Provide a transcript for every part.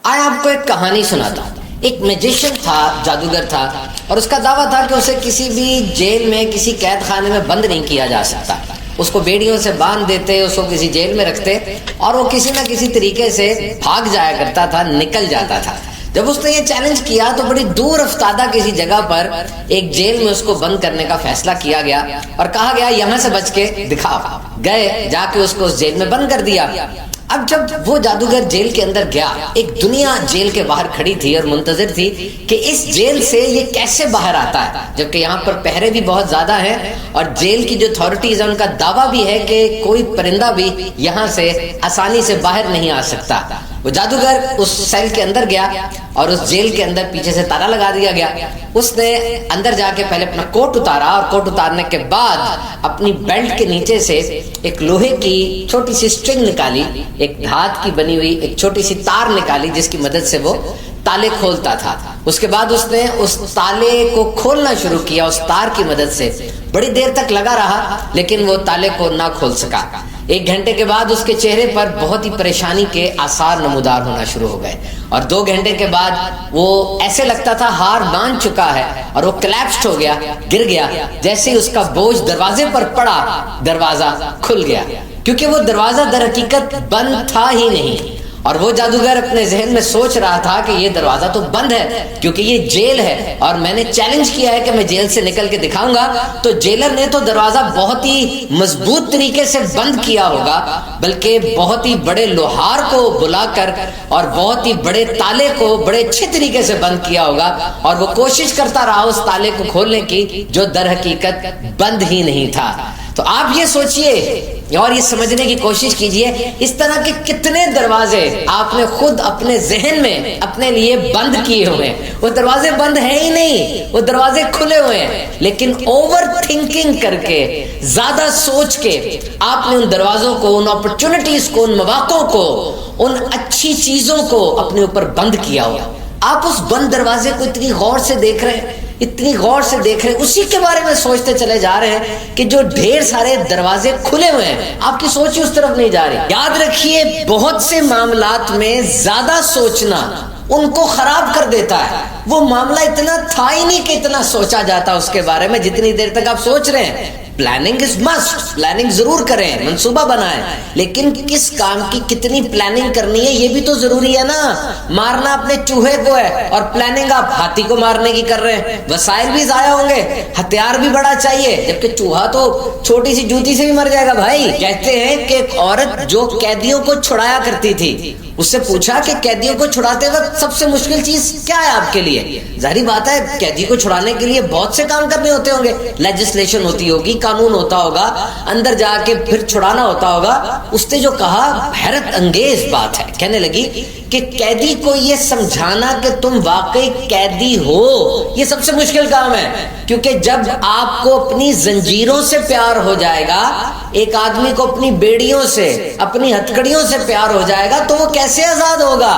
آج آپ کو ایک کہانی سناتا ہوں۔ ایک میجیشین تھا، جادوگر تھا، اور اس کا دعویٰ تھا کہ اسے کسی بھی جیل میں، کسی قید خانے میں بند نہیں کیا جا سکتا۔ اس کو بیڑیوں سے باندھ دیتے، اس کو کسی جیل میں رکھتے اور وہ کسی نہ کسی طریقے سے بھاگ جایا کرتا تھا، نکل جاتا تھا۔ جب اس نے یہ چیلنج کیا تو بڑی دور افتادہ کسی جگہ پر ایک جیل میں اس کو بند کرنے کا فیصلہ کیا گیا اور کہا گیا یہاں سے بچ کے دکھا۔ گئے، جا کے اس کو اس جیل میں بند کر دیا۔ اب جب وہ جادوگر جیل کے اندر گیا، ایک دنیا جیل کے باہر کھڑی تھی اور منتظر تھی کہ اس جیل سے یہ کیسے باہر آتا ہے، جبکہ یہاں پر پہرے بھی بہت زیادہ ہیں اور جیل کی جو اتھارٹیز ہیں ان کا دعویٰ بھی ہے کہ کوئی پرندہ بھی یہاں سے آسانی سے باہر نہیں آ سکتا۔ وہ جادوگر اس سیل کے اندر گیا اور اس جیل کے اندر پیچھے سے تالا لگا دیا گیا۔ اس نے اندر جا کے پہلے اپنا کوٹ اتارا اور کوٹ اتارنے کے بعد اپنی بیلٹ کے نیچے سے ایک لوہے کی چھوٹی سی سٹرنگ نکالی، ایک دھات کی بنی ہوئی ایک چھوٹی سی تار نکالی جس کی مدد سے وہ تالے کھولتا تھا۔ اس کے بعد اس نے اس تالے کو کھولنا شروع کیا اس تار کی مدد سے۔ بڑی دیر تک لگا رہا لیکن وہ تالے کو نہ کھول سکا۔ ایک گھنٹے کے بعد اس کے چہرے پر بہت ہی پریشانی کے آثار نمودار ہونا شروع ہو گئے اور 2 گھنٹے کے بعد وہ ایسے لگتا تھا ہار مان چکا ہے اور وہ کلیپسڈ ہو گیا، گر گیا۔ جیسے ہی اس کا بوجھ دروازے پر پڑا، دروازہ کھل گیا، کیونکہ وہ دروازہ در حقیقت بند تھا ہی نہیں۔ اور وہ جادوگر اپنے ذہن میں سوچ رہا تھا کہ یہ دروازہ تو بند ہے کیونکہ یہ جیل ہے اور میں نے چیلنج کیا ہے کہ میں جیل سے نکل کے دکھاؤں گا، تو جیلر نے تو دروازہ بہت ہی مضبوط طریقے سے بند کیا ہوگا، بلکہ بہت ہی بڑے لوہار کو بلا کر اور بہت ہی بڑے تالے کو بڑے اچھے طریقے سے بند کیا ہوگا، اور وہ کوشش کرتا رہا اس تالے کو کھولنے کی جو در حقیقت بند ہی نہیں تھا۔ تو آپ یہ سوچئے اور یہ سمجھنے کی کوشش کیجئے اس طرح کے کتنے دروازے آپ نے خود اپنے ذہن میں اپنے لیے بند کیے ہوئے ہیں۔ وہ دروازے بند ہیں ہی نہیں، وہ دروازے کھلے ہوئے ہیں، لیکن اوور تھنکنگ کر کے، زیادہ سوچ کے آپ نے ان دروازوں کو، ان اپرچونٹیز کو، ان مواقعوں کو، ان اچھی چیزوں کو اپنے اوپر بند کیا ہوا۔ آپ اس بند دروازے کو اتنی غور سے دیکھ رہے ہیں، اتنی غور سے دیکھ رہے ہیں، اسی کے بارے میں سوچتے چلے جا رہے ہیں کہ جو ڈھیر سارے دروازے کھلے ہوئے ہیں، آپ کی سوچ اس طرف نہیں جا رہی۔ یاد رکھیے بہت سے معاملات میں زیادہ سوچنا ان کو خراب کر دیتا ہے۔ وہ معاملہ اتنا تھا ہی نہیں کہ اتنا سوچا جاتا اس کے بارے میں جتنی دیر تک آپ سوچ رہے ہیں۔ پلاننگ از مسٹ، پلاننگ ضرور کریں، منصوبہ بنائیں، لیکن کس کام کی کتنی پلاننگ کرنی ہے یہ بھی تو ضروری ہے نا۔ مارنا اپنے چوہے کو ہے اور پلاننگ آپ ہاتھی کو مارنے کی کر رہے ہیں، وسائل بھی ضائع ہوں گے، ہتھیار بھی بڑا چاہیے، جبکہ چوہا تو چھوٹی سی جوتی سے بھی مر جائے گا بھائی۔ کہتے ہیں کہ ایک عورت جو قیدیوں کو چھڑایا کرتی تھی، اس سے پوچھا کہ قیدیوں کو چھڑاتے وقت سب سے مشکل چیز کیا ہے آپ کے لیے؟ ظاہری بات ہے قیدی کو چھڑانے کے لیے بہت سے کام کرنے ہوتے ہوں گے، لیجسلیشن ہوتی ہوگی، قانون ہوتا ہوگا، اندر جا کے پھر چھڑانا ہوتا ہوگا۔ اس نے جو کہا حیرت انگیز بات ہے، کہنے لگی کہ قیدی کو یہ سمجھانا کہ تم واقعی قیدی ہو یہ سب سے مشکل کام ہے، کیونکہ جب آپ کو اپنی زنجیروں سے پیار ہو جائے گا، ایک آدمی کو اپنی بیڑیوں سے، اپنی ہتھکڑیوں سے پیار ہو جائے گا تو وہ کیسے آزاد ہوگا؟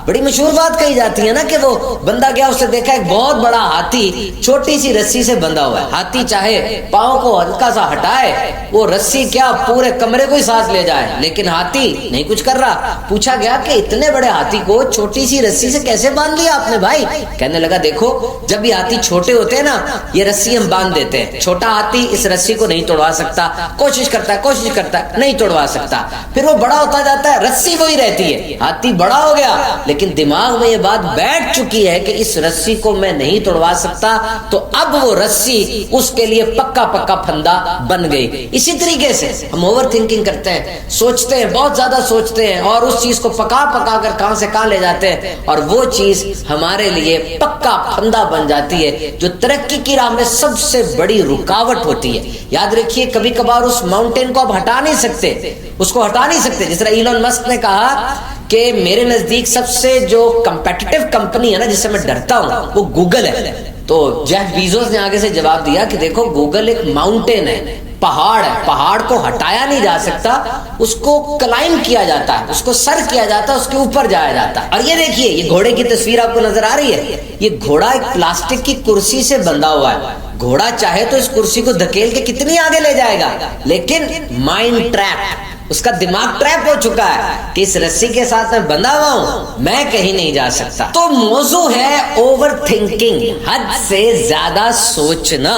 بڑی مشہور بات کہی جاتی ہے نا کہ وہ بندہ گیا، اس نے دیکھا ایک بہت بڑا ہاتھی چھوٹی سی رسی سے بندھا ہوا ہے۔ ہاتھی چاہے پاؤں کو ہلکا سا ہٹائے، وہ رسی کیا پورے کمرے کو ہی ساتھ لے جائے، لیکن ہاتھی نہیں کچھ کر رہا۔ پوچھا گیا کہ اتنے بڑے ہاتھی کو چھوٹی سی رسی سے کیسے باندھ لیا آپ نے بھائی؟ کہنے لگا دیکھو جب یہ ہاتھی چھوٹے ہوتے ہیں نا، یہ رسی ہم باندھ دیتے ہیں، چھوٹا ہاتھی اس رسی کو نہیں توڑوا سکتا، کوشش کرتا ہے نہیں توڑوا سکتا، پھر وہ بڑا ہوتا جاتا ہے، رسی وہی رہتی ہے، ہاتھی بڑا ہو گیا لیکن دماغ میں یہ بات بیٹھ چکی ہے کہ اس رسی کو میں نہیں توڑوا سکتا، تو اب وہ رسی اس کے لیے پکا پھندا بن گئی۔ اسی طریقے سے ہم اوور تھنکنگ کرتے ہیں، سوچتے ہیں، بہت زیادہ سوچتے ہیں اور اس چیز کو پکا کر کہاں سے کہاں لے جاتے ہیں، اور وہ چیز ہمارے لیے پکا پھندا بن جاتی ہے جو ترقی کی راہ میں سب سے بڑی رکاوٹ ہوتی ہے۔ یاد رکھیے کبھی کبھار اس ماؤنٹین کو آپ ہٹا نہیں سکتے، اس کو ہٹا نہیں سکتے۔ جس طرح ایلن مسک نے کہا کہ میرے نزدیک سب سے جو کمپیٹیٹو کمپنی ہے نا جس سے میں ڈرتا ہوں وہ گوگل ہے، تو جیف بیزوس نے آگے سے جواب دیا کہ دیکھو گوگل ایک ماؤنٹین ہے، پہاڑ ہے، پہاڑ کو ہٹایا نہیں جا سکتا، اس کو کلائم کیا جاتا ہے، اس کو سر کیا جاتا ہے، اس کے اوپر جایا جاتا ہے۔ اور یہ دیکھیے یہ گھوڑے کی تصویر آپ کو نظر آ رہی ہے، یہ گھوڑا ایک پلاسٹک کی کرسی سے بندھا ہوا ہے۔ گھوڑا چاہے تو اس کرسی کو دھکیل کے کتنی آگے لے جائے گا، لیکن مائنڈ ٹریپ، اس کا دماغ ٹریپ ہو چکا ہے کہ اس رسی کے ساتھ میں بندھا ہوا ہوں، میں کہیں نہیں جا سکتا۔ تو موضوع ہے اوور تھنکنگ، حد سے زیادہ سوچنا۔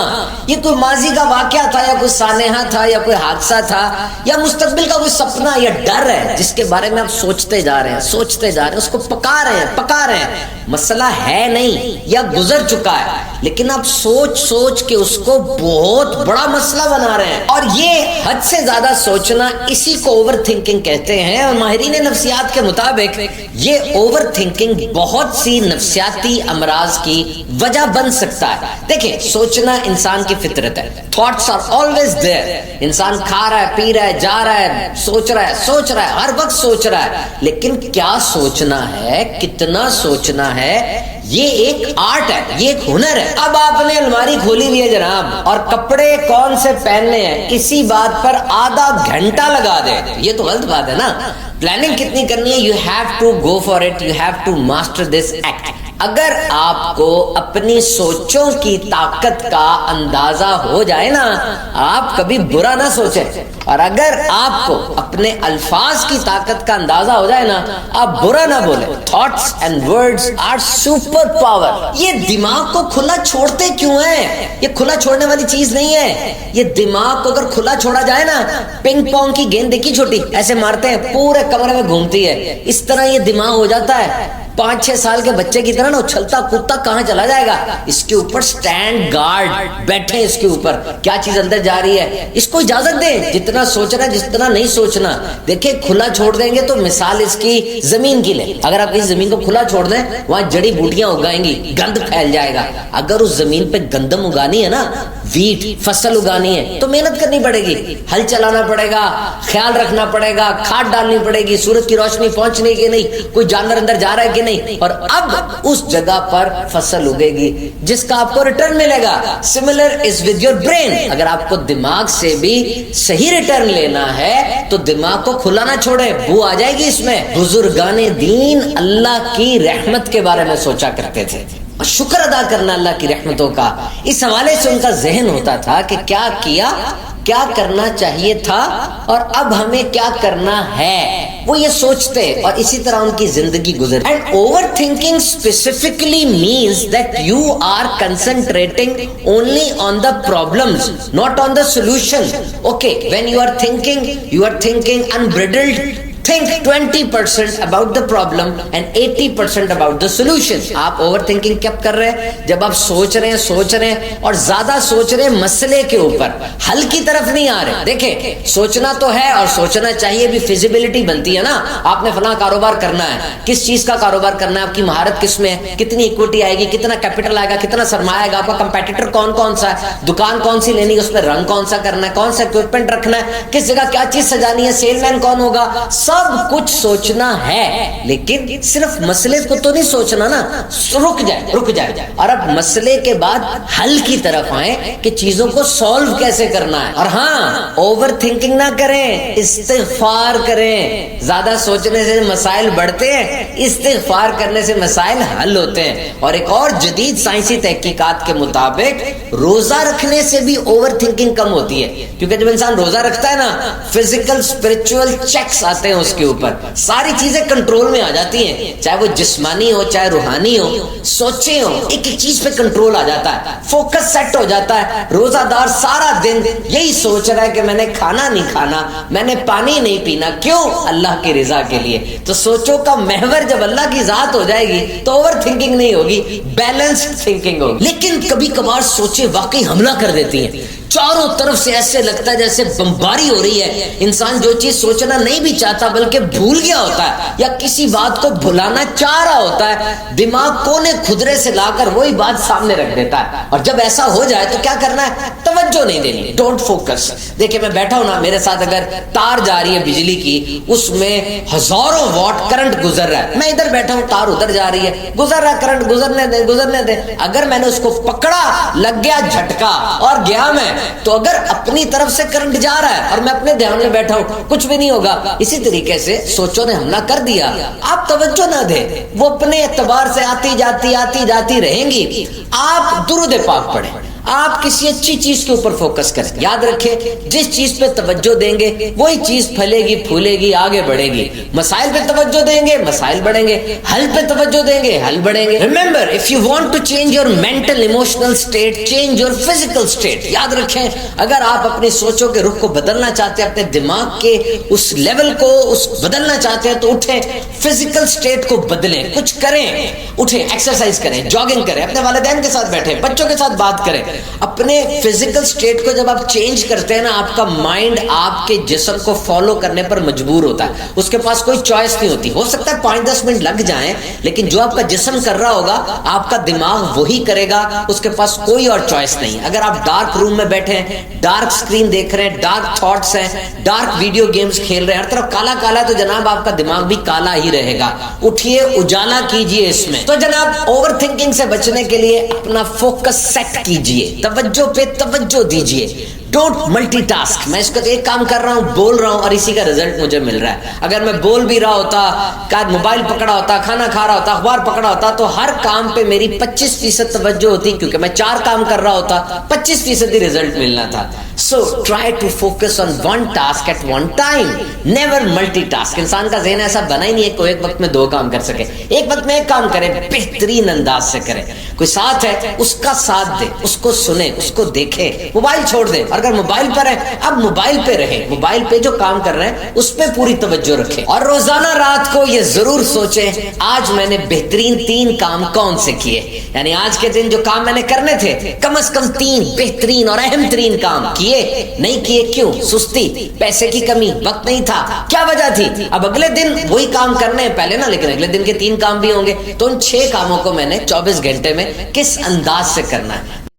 یہ کوئی ماضی کا واقعہ تھا یا کوئی سانحہ تھا یا کوئی حادثہ تھا یا مستقبل کا کوئی سپنا یا ڈر ہے جس کے بارے میں آپ سوچتے جا رہے ہیں، اس کو پکا رہے ہیں، مسئلہ ہے نہیں یا گزر چکا ہے، لیکن آپ سوچ کے اس کو بہت بڑا مسئلہ بنا رہے ہیں۔ اور یہ حد سے زیادہ سوچنا، اسی کو اوور تھنکنگ کہتے ہیں۔ اور ماہرین نفسیات کے مطابق یہ اوور تھنکنگ بہت سی نفسیاتی امراض کی وجہ بن سکتا ہے۔ دیکھیں، سوچنا انسان کی فطرت ہے، تھاٹس آر آلویز دیر۔ انسان کھا رہا ہے، پی رہا ہے، جا رہا ہے، سوچ رہا ہے، ہر وقت سوچ رہا ہے، لیکن کیا سوچنا ہے، کتنا سوچنا ہے، یہ ایک آرٹ ہے، یہ ایک ہنر ہے۔ اب آپ نے الماری کھولی ہوئی ہے جناب، اور کپڑے کون سے پہننے ہیں اسی بات پر آدھا گھنٹہ لگا دے، یہ تو غلط بات ہے نا۔ پلاننگ کتنی کرنی ہے، you have to go for it, you have to master this act. اگر آپ کو اپنی سوچوں کی طاقت کا اندازہ ہو جائے نا، آپ کبھی برا نہ سوچیں، اور اگر آپ کو اپنے الفاظ کی طاقت کا اندازہ ہو جائے نا، آپ برا نہ بولیں۔ Thoughts and words are super power. یہ دماغ کو کھلا چھوڑتے کیوں ہیں؟ یہ کھلا چھوڑنے والی چیز نہیں ہے۔ یہ دماغ کو اگر کھلا چھوڑا جائے نا، پنگ پونگ کی گیند دیکھی چھوٹی، ایسے مارتے ہیں، پورے کمرے میں گھومتی ہے، اس طرح یہ دماغ ہو جاتا ہے۔ 5-6 سال کے بچے کی طرح نا اچھلتا کودتا کہاں چلا جائے گا؟ اس کے اوپر سٹینڈ گارڈ بیٹھے، اس کے اوپر کیا چیز اندر جا رہی ہے، اس کو اجازت دیں، جتنا سوچنا ہے جتنا نہیں سوچنا۔ دیکھیں، کھلا چھوڑ دیں گے تو مثال اس کی زمین کی لیں، اگر آپ اس زمین کو کھلا چھوڑ دیں، وہاں جڑی بوٹیاں اگائیں گی، گند پھیل جائے گا۔ اگر اس زمین پہ گندم اگانی ہے نا، ویٹ فصل اگانی ہے، تو محنت کرنی پڑے گی، ہل چلانا پڑے گا، خیال رکھنا پڑے گا، کھاد ڈالنی پڑے گی، سورج کی روشنی پہنچنے کی نہیں، کوئی جانور اندر جا رہا ہے کہ نہیں، اور اب اس جگہ پر فصل اگے گی جس کا آپ کو ریٹرن ملے گا۔ Similar is with your brain. اگر آپ کو دماغ سے بھی صحیح ریٹرن لینا ہے تو دماغ کو کھلا نہ چھوڑے، بو آ جائے گی اس میں۔ بزرگان دین اللہ کی رحمت کے بارے میں سوچا کرتے تھے، اور شکر ادا کرنا اللہ کی رحمتوں کا، اس حوالے سے ان کا ذہن ہوتا تھا کہ کیا کیا، کیا کرنا چاہیے تھا، اور اب ہمیں کیا کرنا ہے، وہ یہ سوچتے، اور اسی طرح ان کی زندگی گزرتی۔ And over thinking specifically means that you are concentrating only on the problems not on the solution. Okay, when you are thinking unbridled، think 20% about the problem and 80% about the solution۔ آپ over thinking کب کر رہے ہیں؟ جب آپ سوچ رہے ہیں اور زیادہ سوچ رہے ہیں مسئلے کے اوپر، حل کی طرف نہیں آ رہے۔ دیکھیں، سوچنا تو ہے اور سوچنا چاہیے بھی، فیزیبلٹی بنتی ہے نا۔ آپ نے فلاں کاروبار کرنا ہے، کس چیز کا کاروبار کرنا ہے، آپ کی مہارت کس میں ہے، کتنی ایکوٹی آئے گی، کتنا کیپٹل آئے گا، کتنا سرمایہ آئے گا، آپ کا کمپیٹیٹر کون سا ہے، دکان کون سی لینی ہے، اس میں رنگ کون سا کرنا ہے، کون سا اکوپمنٹ رکھنا ہے، کس جگہ کیا چیز سجانی ہے، سیل مین کون ہوگا، سب کچھ سوچنا ہے۔ لیکن صرف مسئلے کو تو نہیں سوچنا نا، رک جائے اور اب مسئلے کے بعد حل کی طرف آئیں کہ چیزوں کو سولو کیسے کرنا ہے۔ اور ہاں، اوور تھنکنگ نہ کریں، استغفار کریں۔ زیادہ سوچنے سے مسائل بڑھتے ہیں، استغفار کرنے سے مسائل حل ہوتے ہیں۔ اور ایک اور جدید سائنسی تحقیقات کے مطابق روزہ رکھنے سے بھی اوور تھنکنگ کم ہوتی ہے، کیونکہ جب انسان روزہ رکھتا ہے نا، فزیکل اسپرچول چیکس آتے ہیں اس کے اوپر، ساری چیزیں کنٹرول میں آ جاتی ہیں، چاہے وہ جسمانی ہو چاہے روحانی ہو، سوچیں ہو، ایک ایک چیز پہ کنٹرول آ جاتا ہے، فوکس سیٹ ہو جاتا ہے۔ روزہ دار سارا دن یہی سوچ رہا ہے کہ میں نے کھانا نہیں کھانا، میں نے پانی نہیں پینا، کیوں؟ اللہ کی رضا کے لیے۔ تو سوچوں کا محور جب اللہ کی ذات ہو جائے گی تو اوور تھنکنگ نہیں ہوگی، بیلنسڈ تھنکنگ ہوگی۔ لیکن کبھی کبھار سوچیں واقعی حملہ کر دیتی ہیں، چاروں طرف سے ایسے لگتا ہے جیسے بمباری ہو رہی ہے، انسان جو چیز سوچنا نہیں بھی چاہتا بلکہ بھول گیا ہوتا ہے، یا کسی بات کو بھلانا چاہ رہا ہوتا ہے، دماغ کونے کھدرے سے لا کر وہی بات سامنے رکھ دیتا ہے۔ اور جب ایسا ہو جائے تو کیا کرنا ہے؟ توجہ نہیں دینی، ڈونٹ فوکس۔ دیکھیں، میں بیٹھا ہوں نا، میرے ساتھ اگر تار جا رہی ہے بجلی کی، اس میں ہزاروں واٹ کرنٹ گزر رہا ہے، میں ادھر بیٹھا ہوں، تار ادھر جا رہی ہے، گزر رہا ہے کرنٹ، گزرنے دیں۔ اگر میں نے اس کو پکڑا، لگ گیا جھٹکا اور گیا میں، تو اگر اپنی طرف سے کرنٹ جا رہا ہے اور میں اپنے دھیان میں بیٹھا ہوں، کچھ بھی نہیں ہوگا۔ اسی طریقے سے سوچوں نے حملہ کر دیا، آپ توجہ نہ دیں، وہ اپنے اعتبار سے آتی جاتی رہیں گی۔ آپ درود پاک پڑھیں، آپ کسی اچھی چیز کے اوپر فوکس کریں. یاد رکھیں جس چیز پہ توجہ دیں گے وہی چیز پھلے گی پھولے گی آگے بڑھے گی. مسائل پہ توجہ دیں گے مسائل بڑھیں گے, حل پہ توجہ دیں گے حل بڑھیں گے. Remember if you want to change your mental emotional state, change your physical state. یاد رکھیں اگر آپ اپنی سوچوں کے رخ کو بدلنا چاہتے ہیں, اپنے دماغ کے اس لیول کو بدلنا چاہتے ہیں, تو اٹھیں فزیکل سٹیٹ کو بدلیں, کچھ کریں, اٹھیں ایکسرسائز کریں, جاگنگ کریں, اپنے والدین کے ساتھ بیٹھیں, بچوں کے ساتھ بات کریں. اپنے فزیکل سٹیٹ کو جب آپ چینج کرتے ہیں نا, آپ کا مائنڈ آپ کے جسم کو فالو کرنے پر مجبور ہوتا ہے, اس کے پاس کوئی چوائس نہیں ہوتی. ہو سکتا ہے 5-10 منٹ لگ جائیں, لیکن جو آپ کا جسم کر رہا ہوگا آپ کا دماغ وہی کرے گا, اس کے پاس کوئی اور چوائس نہیں. اگر آپ ڈارک روم میں بیٹھے ہیں, ڈارک سکرین دیکھ رہے ہیں, ڈارک تھاٹس ہیں, ڈارک ویڈیو گیمز کھیل رہے ہیں, ہر طرف کالا کالا ہے, تو جناب آپ کا دماغ بھی کالا ہی رہے گا. اٹھیے اجالا کیجئے اس میں. تو جناب اوور تھنکنگ سے بچنے کے لیے اپنا فوکس سیٹ کیجئے, توجہ پہ توجہ دیجئے. Don't multi task. میں اس کو ایک کام کر رہا ہوں, بول رہا ہوں, اور اسی کا رزلٹ مجھے مل رہا ہے. اگر میں بول بھی رہا ہوتا, موبائل پکڑا ہوتا, کھانا کھا رہا ہوتا, اخبار پکڑا ہوتا, تو ہر کام پہ میری 25% توجہ ہوتی, کیونکہ میں 4 کام کر رہا ہوتا, 25% ہی رزلٹ ملنا تھا. So try to focus on one task at one time. Never multitask. انسان کا ذہن ایسا بنا ہی نہیں ہے کہ ایک وقت میں 2 کام کر سکے. ایک وقت میں ایک کام کرے, بہترین انداز سے کرے. کوئی ساتھ ہے اس کا ساتھ دے, اس کو سنے, اس کو دیکھے. موبائل چھوڑ دے, اگر موبائل پر ہے اب موبائل پہ رہے, موبائل پہ جو کام کر رہے ہیں اس پہ پوری توجہ رکھے. اور روزانہ رات کو یہ ضرور سوچیں آج میں نے بہترین 3 کام کون سے کیے. یعنی آج کے دن جو کام میں نے کرنے تھے, کم از کم 3 بہترین اور اہم ترین کام کیے. نہیں کیے کیوں؟ سستی, پیسے کی کمی, وقت نہیں تھا, کیا وجہ تھی؟ اب اگلے دن وہی کام کرنے ہیں پہلے نا, لیکن اگلے دن کے 3 کام بھی ہوں گے. تو ان 6 کاموں کو میں نے 24 گھنٹے میں کس انداز سے کرنا ہے.